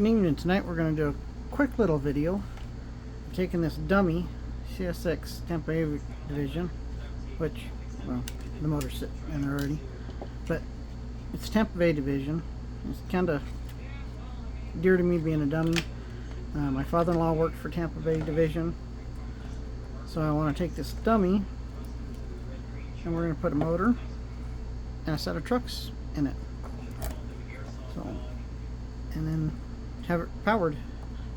Good evening. Tonight we're going to do a quick little video. I'm taking this dummy CSX Tampa A division, which, well, the motor's sitting in there already, but it's Tampa Bay division. It's kind of dear to me being a dummy. My father-in-law worked for Tampa Bay division, so I want to take this dummy and we're going to put a motor and a set of trucks in it. So, and then have it powered.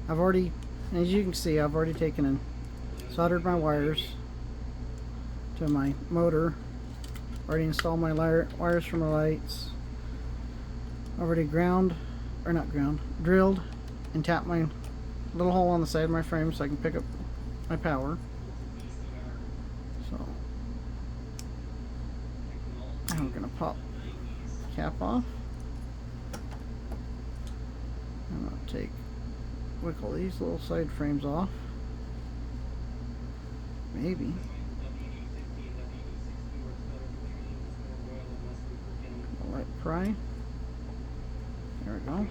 I've already, as you can see, I've already taken and soldered my wires to my motor. Already installed my wires for my lights. Already drilled and tapped my little hole on the side of my frame so I can pick up my power. So I'm gonna pop the cap off. I'm gonna wiggle these little side frames off. Maybe. I'll let it pry. There we go.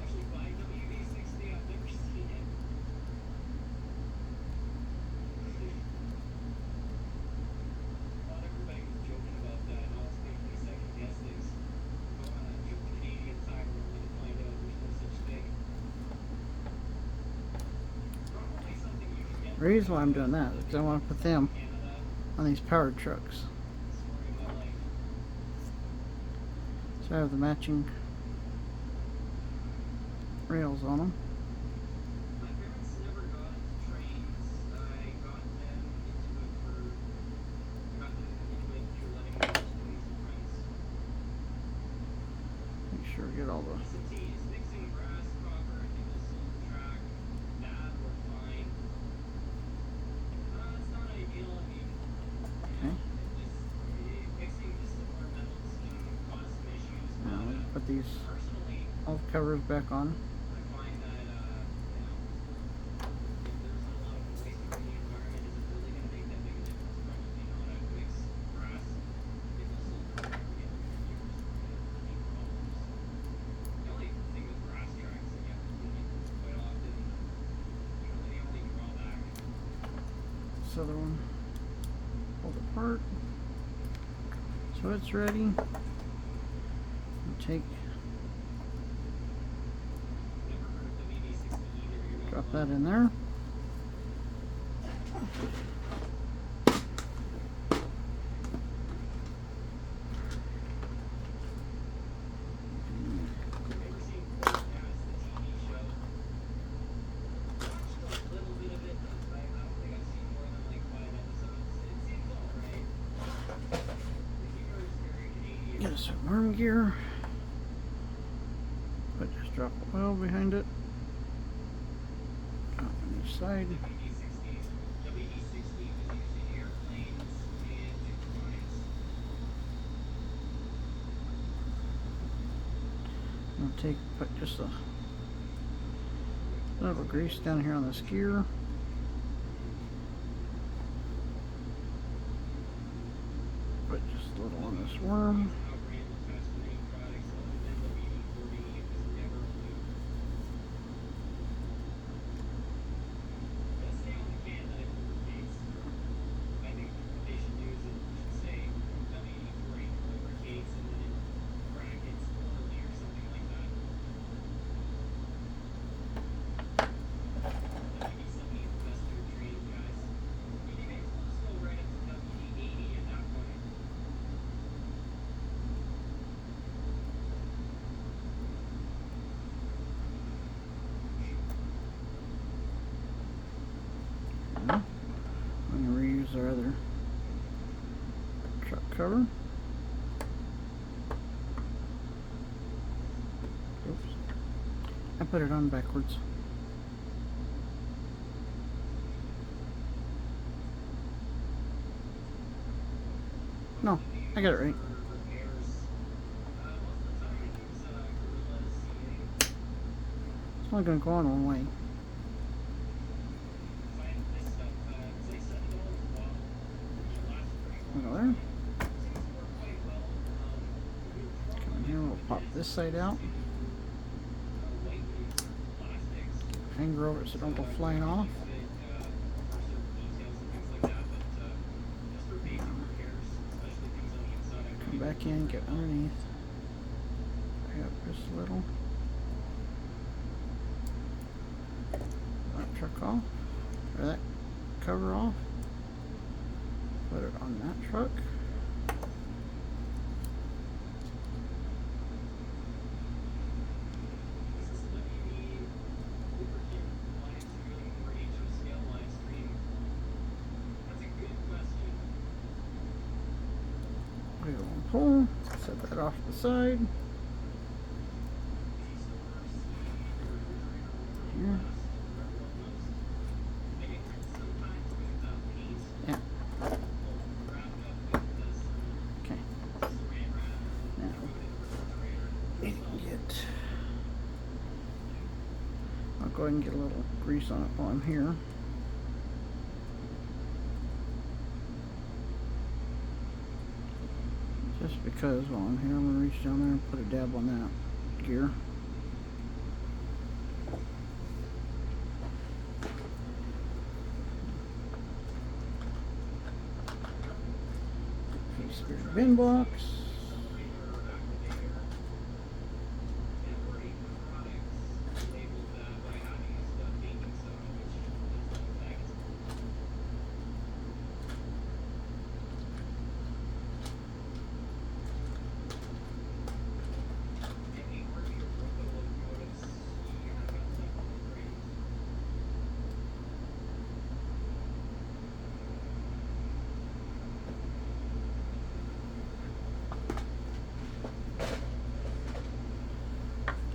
The reason why I'm doing that is because I want to put them on these powered trucks. So I have the matching rails on them. Make sure we get all the put these all the covers back on. This other one, pull it apart. So it's ready. Drop that in there. Get us some worm gear. But just drop the oil behind it. On each side. I'll put just a little grease down here on this gear. Put just a little on this worm. I'm going to reuse our other truck cover. Oops. I put it on backwards. No, I got it right. It's only going to go on one way. There. Come in here, we'll pop this side out. finger over it so it don't go flying off. Come back in, get underneath. Back up just a little. That truck off, or that cover off. Put it on that truck. We go and pull, set that off to the side. Here. Yeah. Okay. Now, we can get, I'll go ahead and get a little grease on it while I'm here. Just because while I'm here, I'm going to reach down there and put a dab on that gear. Spare bin box.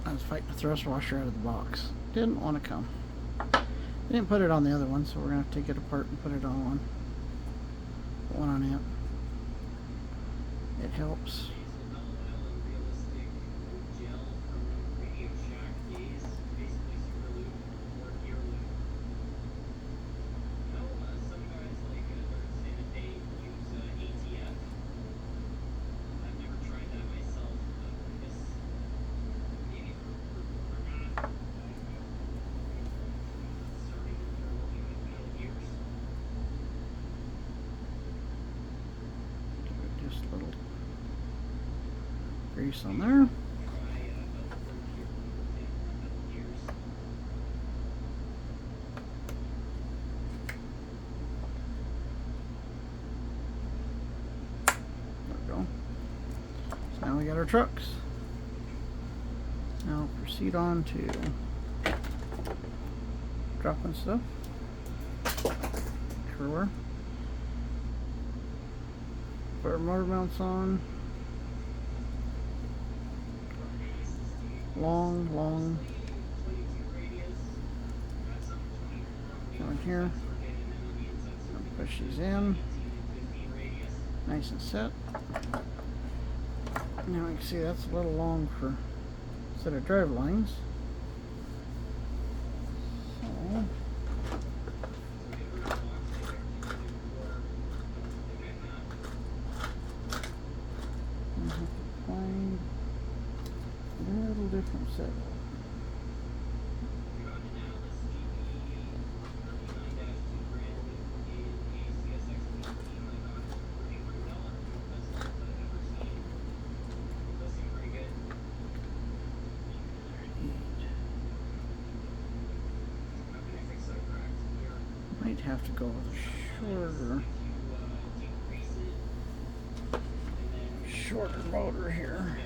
I was fighting the thrust washer out of the box. Didn't want to come. Didn't put it on the other one, so we're going to have to take it apart and put it on one. Put one on it. It helps. Just a little grease on there. There we go. So now we got our trucks. Now proceed on to dropping stuff everywhere. Put our motor mounts on. Long. Go in here. Push these in. Nice and set. Now you can see that's a little long for a set of drive lines. So find a little different setup. Might have to go with a shorter motor here.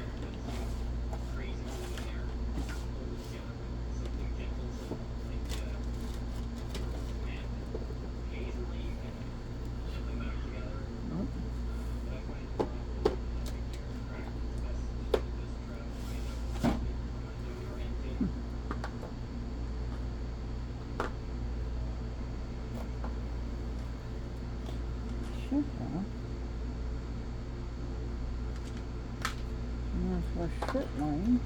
And that's my short line.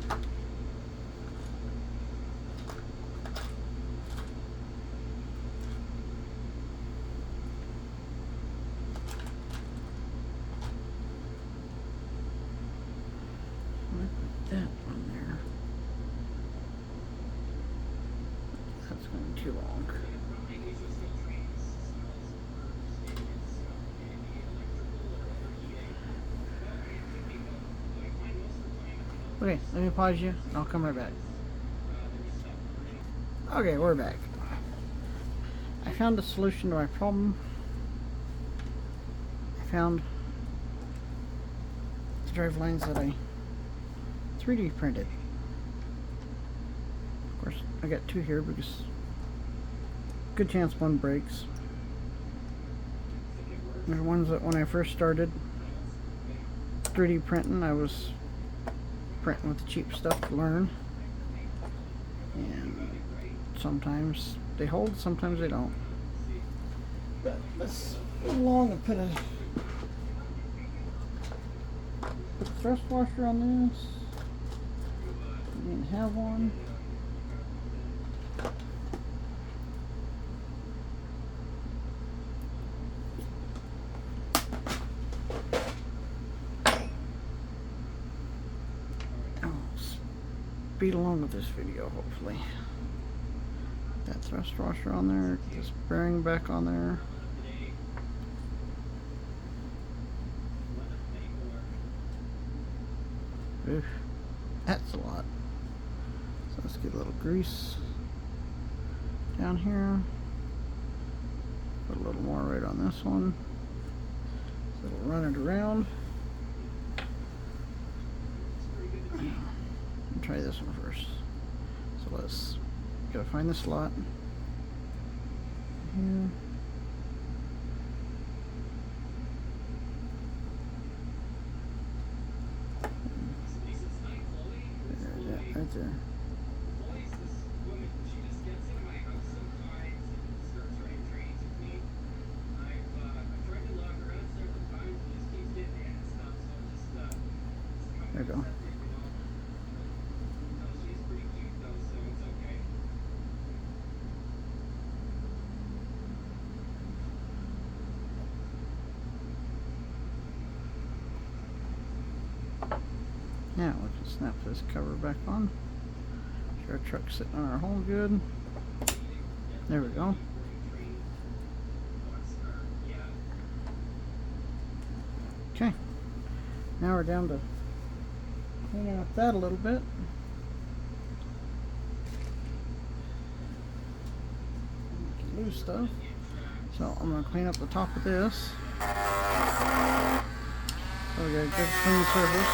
Put that on there. That's And too long. Okay, let me pause you and I'll come right back. Okay, we're back. I found a solution to my problem. I found the drive lines that I 3D printed. Of course, I got two here because good chance one breaks. There's ones that when I first started 3D printing, I was printing with the cheap stuff to learn. And sometimes they hold, sometimes they don't. But let's go along and put a thrust washer on this. We didn't have one. I'll speed along with this video, hopefully. That thrust washer on there, get this bearing back on there. Oof, that's a lot. So let's get a little grease down here. Put a little more right on this one. So it'll run it around. Try this one first. So let's gotta find the slot here. There's that right there. There we go. Now we'll just snap this cover back on. Make sure our truck's sitting on our hole good. There we go. Okay. Now we're down to cleaning up that a little bit. Loose stuff. So I'm going to clean up the top of this. So we got a good clean surface.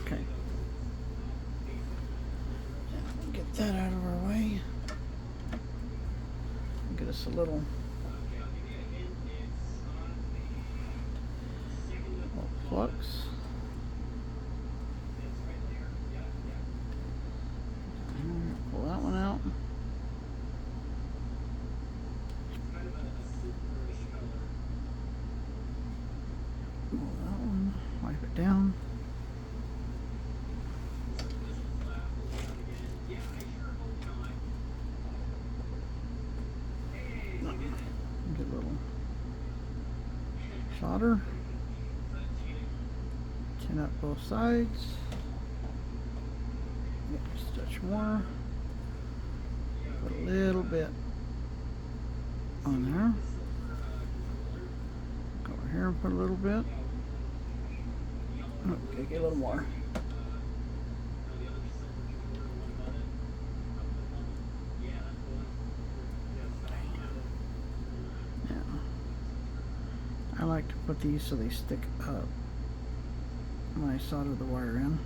Okay. Get that out of our way. Get us a little flux. Pull that one out. Pull that one. Wipe it down. Get a little solder. Tin up both sides. Get just a touch more. Put a little bit on there. Go over here and put a little bit. Okay, get a little more. Now, I like to put these so they stick up when I solder the wire in.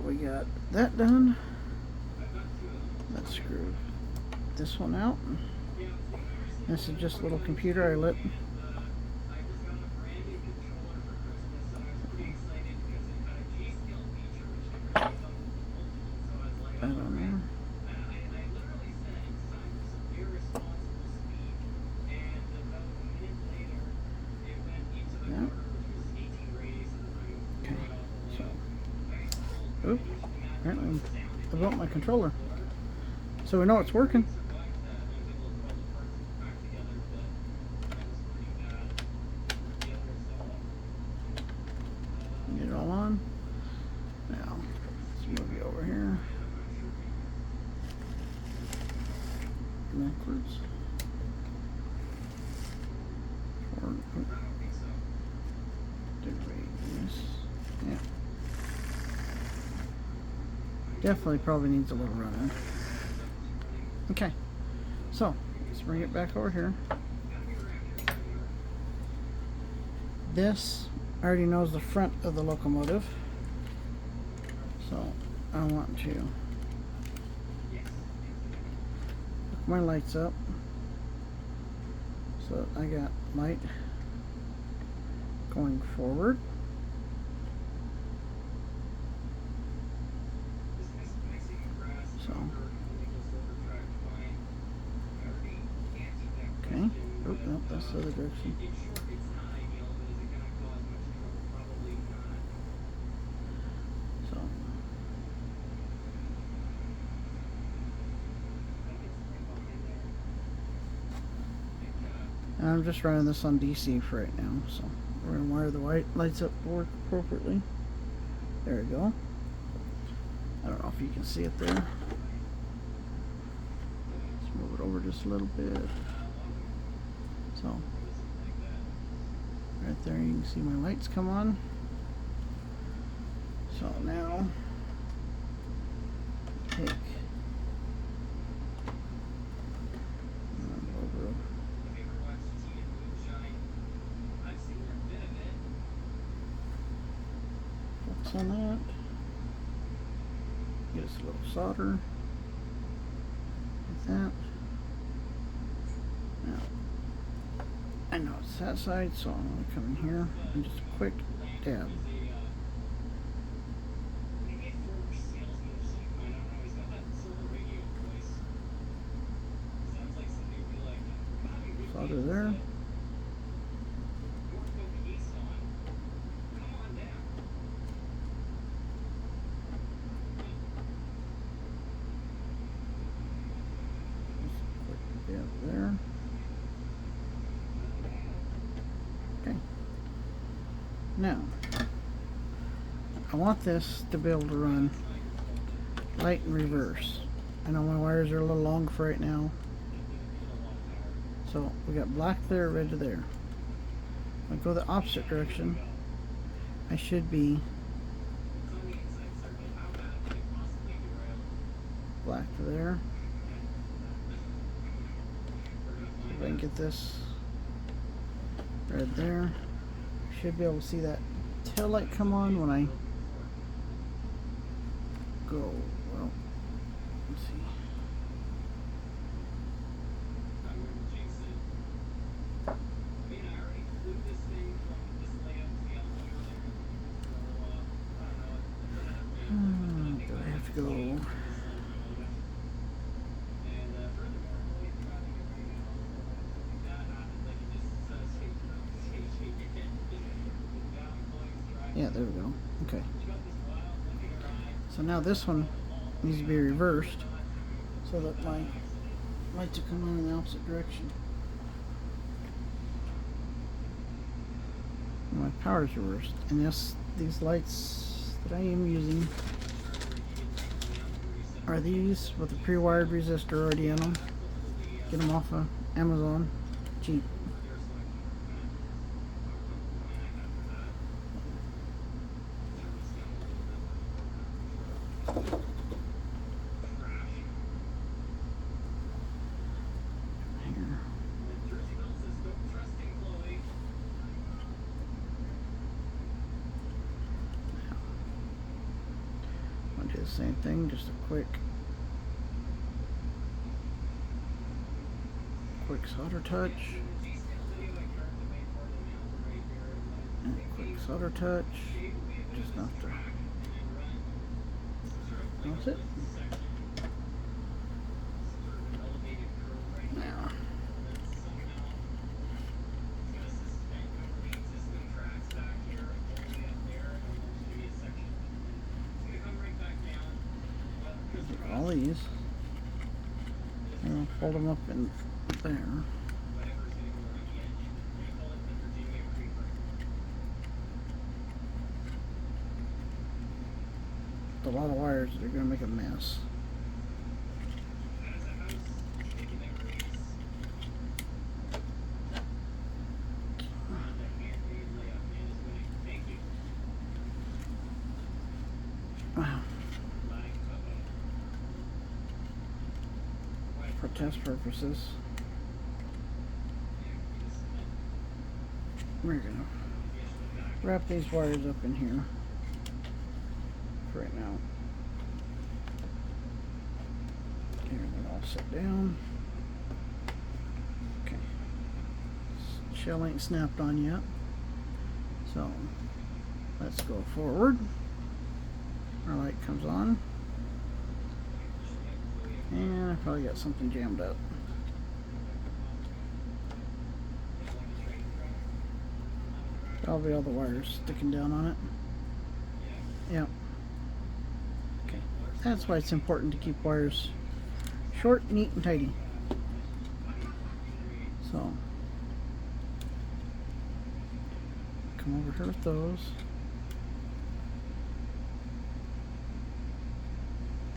We got that done. Let's screw this one out. This is just a little computer I lit. That on there. apparently about my controller. So we know it's working. Get it all on. Now, let's move you over here. Backwards. Forward. Yeah. Definitely probably needs a little running. Okay. So, let's bring it back over here. This already knows the front of the locomotive. So, I want to hook my lights up. So I got light going forward. So, okay. Oh, no, that's the other direction. So, and I'm just running this on DC for right now, so we're going to wire the white lights up to work appropriately. There we go. I don't know if you can see it there. Let's move it over just a little bit. So, right there you can see my lights come on. So now, take focus on that. Get us a little solder like that. Now, I know it's that side, so I'm going to come in here and just a quick dab. Solder there. There. Okay. Now, I want this to be able to run light in reverse. I know my wires are a little long for right now. So we got black there, red to there. If I go the opposite direction, I should be black to there. If I can get this red there, should be able to see that tail light come on when I go. Well, let's see. Do I have to go? Yeah, there we go. Okay. So now this one needs to be reversed so that my lights are coming on in the opposite direction. My power is reversed, and yes, these lights that I am using are these with a pre-wired resistor already in them. Get them off of Amazon, cheap. Do the same thing, just a quick solder touch and a quick solder touch, just enough to, that's it. Now hold them up in there. A lot of wires that are going to make a mess. Wow. For test purposes, we're going to wrap these wires up in here for right now. Here, they're all set down. Okay. Shell ain't snapped on yet. So, let's go forward. Our light comes on. And I probably got something jammed up. Probably all the wires sticking down on it. Yep. Okay. That's why it's important to keep wires short, neat, and tidy. So, come over here with those.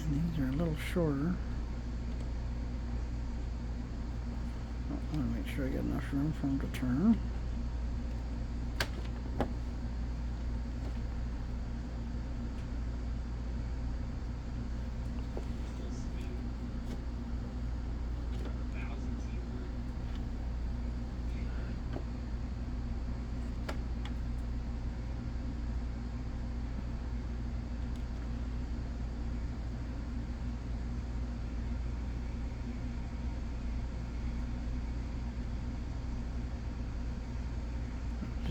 And these are a little shorter. I want to make sure I got enough room for them to turn.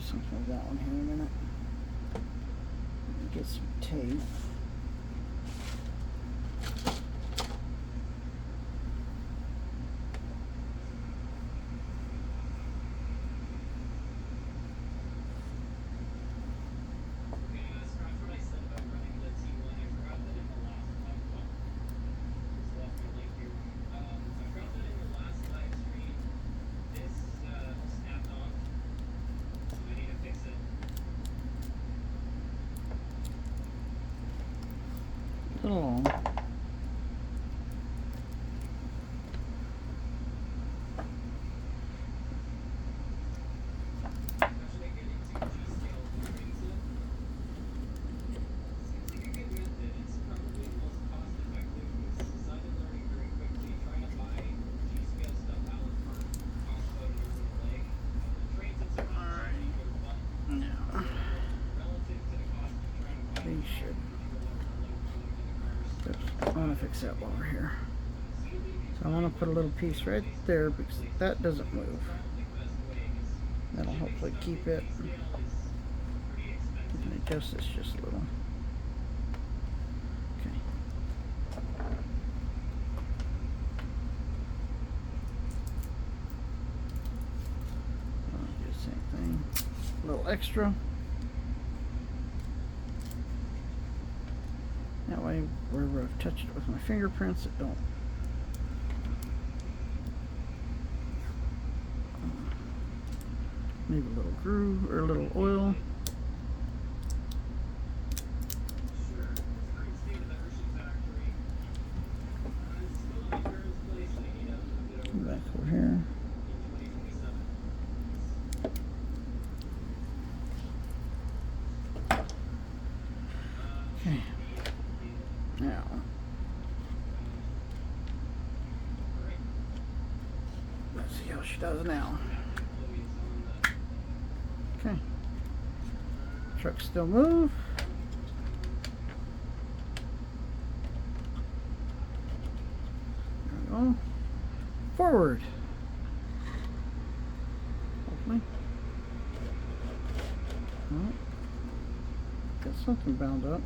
Something like that one here in a minute. Get some tape. A little long. These should. I want to fix that while we're here. So I want to put a little piece right there because that doesn't move. That'll hopefully keep it. You can adjust this just a little. Okay. I'll do the same thing. A little extra. That way, wherever I've touched it with my fingerprints, it don't. Maybe a little groove or a little oil. Come back over here. Okay. Now, let's see how she does now. Okay. Truck still move. There we go. Forward. Hopefully. Oh, got something bound up.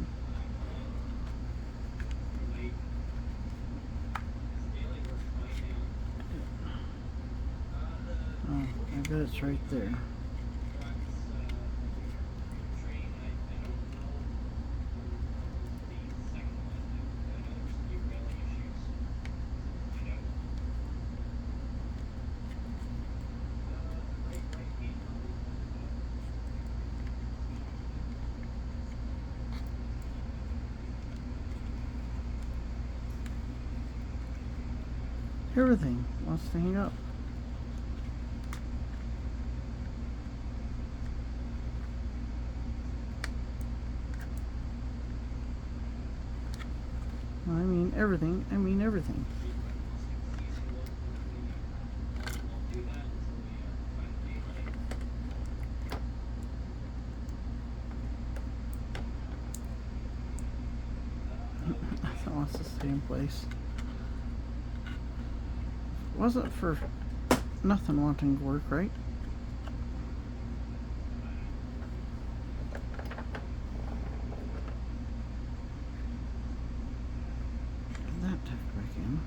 Oh, I bet it's right there. Everything wants to hang up. I mean everything. I mean everything. That wants to stay in place. Wasn't for nothing wanting to work, right? That tucked back in.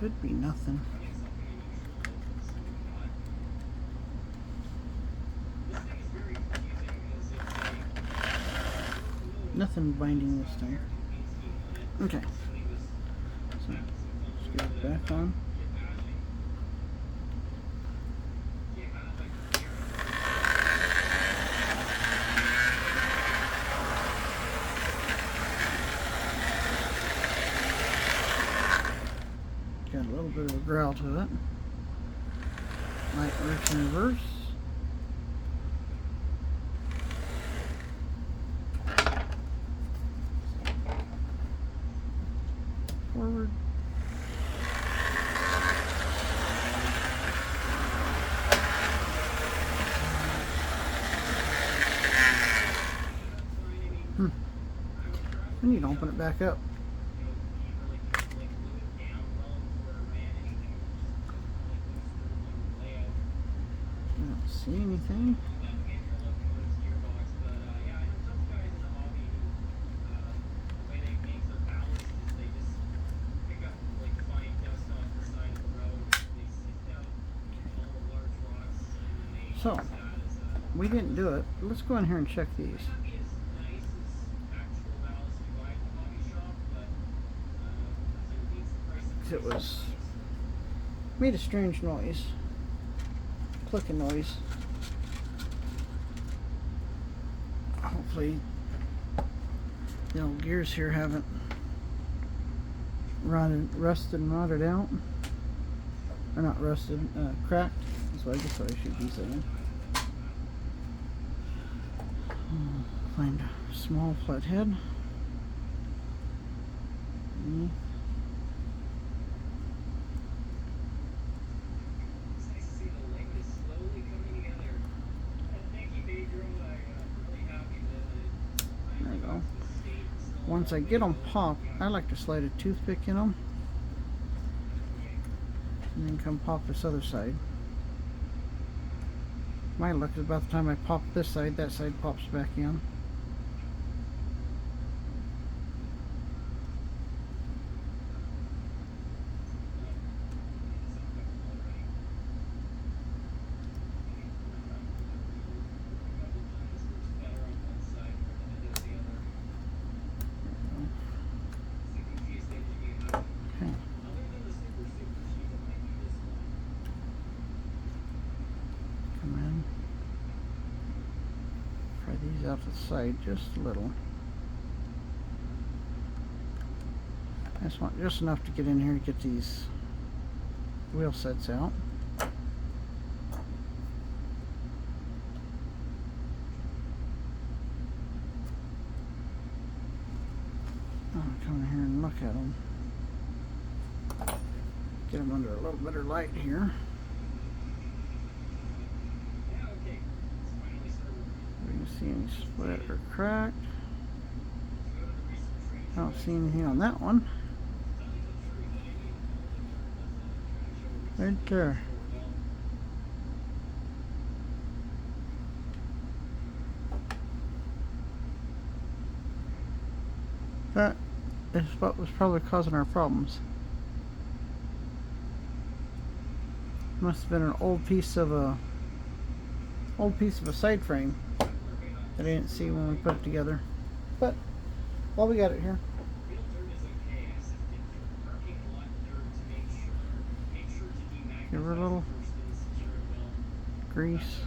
Should be nothing. Nothing binding this time. Okay. So let's get it back on. Got a little bit of a growl to it. Light works in reverse. Forward. We need to open it back up. I don't see anything. So, we didn't do it. Let's go in here and check these. It was made a strange noise, clicking noise. Hopefully, the old gears here haven't rusted and rotted out, or not rusted, cracked. That's what I guess what I should be saying. Find a small flathead. There we go. Once I get them popped, I like to slide a toothpick in them and then come pop this other side. My luck is about the time I pop this side, that side pops back in. Out the side just a little. I just want just enough to get in here to get these wheel sets out. I'll come in here and look at them. Get them under a little better light here. See any split or cracked. I don't see anything on that one. Right there. That is what was probably causing our problems. Must have been an old piece of a side frame that I didn't see when we put it together. But while we got it here, Give her a little grease.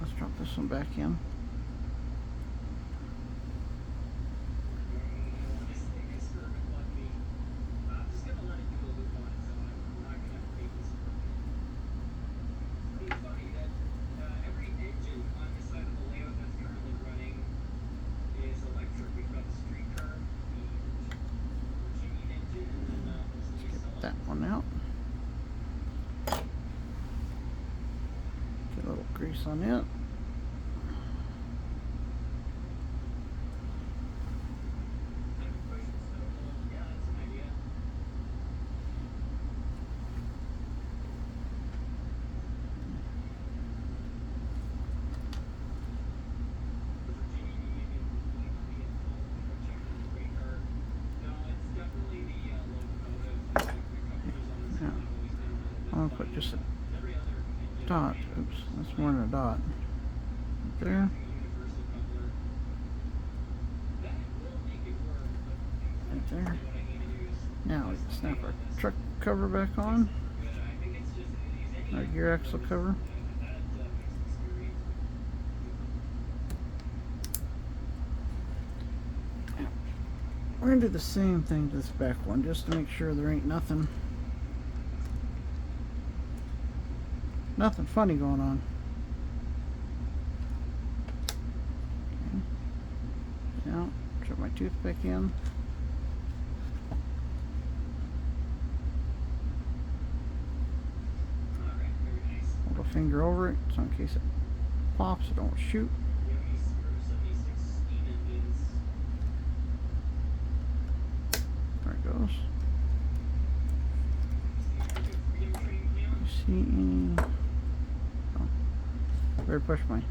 Let's drop this one back in. That one out. Get a little grease on it. I'll put just a dot. Oops, that's more than a dot. Right there. Right there. Now we can snap our truck cover back on. Our gear axle cover. We're going to do the same thing to this back one just to make sure there ain't nothing funny going on. Okay. Now, drop my toothpick in. Hold a finger over it so in case it pops, it don't shoot. There it goes. See any? Oh, better push my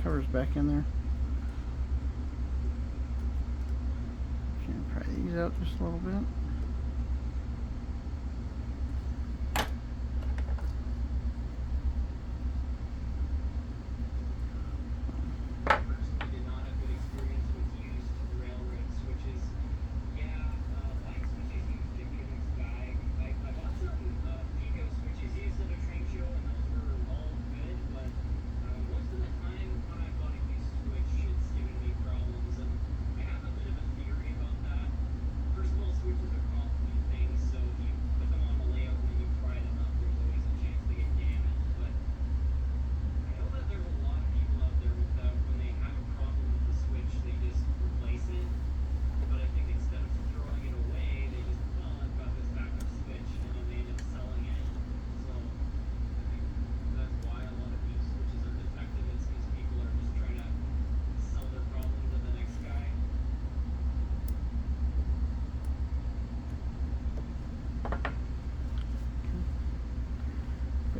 covers back in there. Can pry these out just a little bit.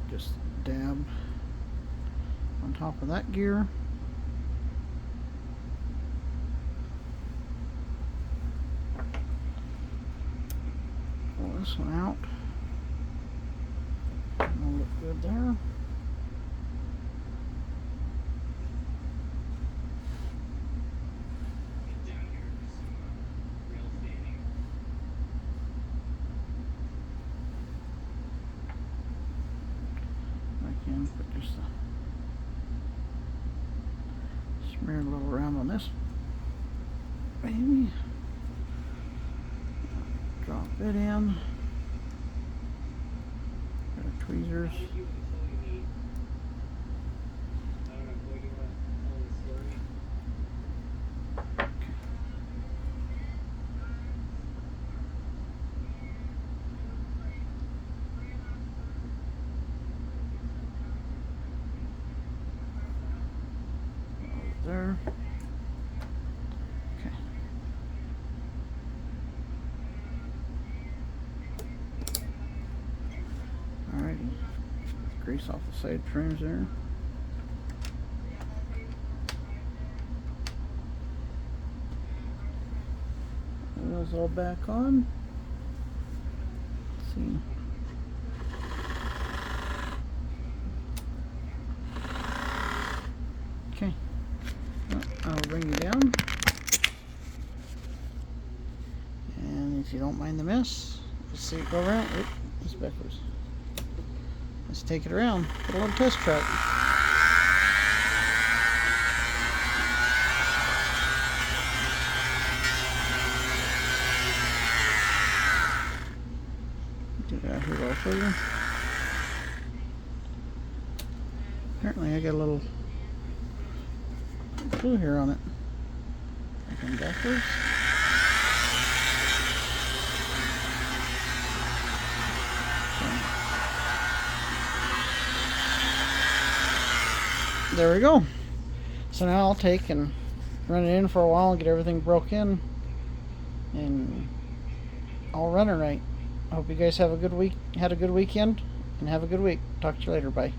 Just dab on top of that gear. Pull this one out. That'll look good there. Put just smear a little around on this baby. Drop it in. Got our tweezers. There. Okay. Alrighty. Grease off the side trims there. Wheels all back on. Let's see. Okay. Well, I'll bring you down. And if you don't mind the mess, let's see it go around. Oop, it's backwards. Let's take it around. Put a little test track. Do that here all for you. Apparently I got a little clue here on it. Looking backwards. There we go. So now I'll take and run it in for a while and get everything broke in, and I'll run it right. I hope you guys have a good week, had a good weekend, and have a good week. Talk to you later. Bye.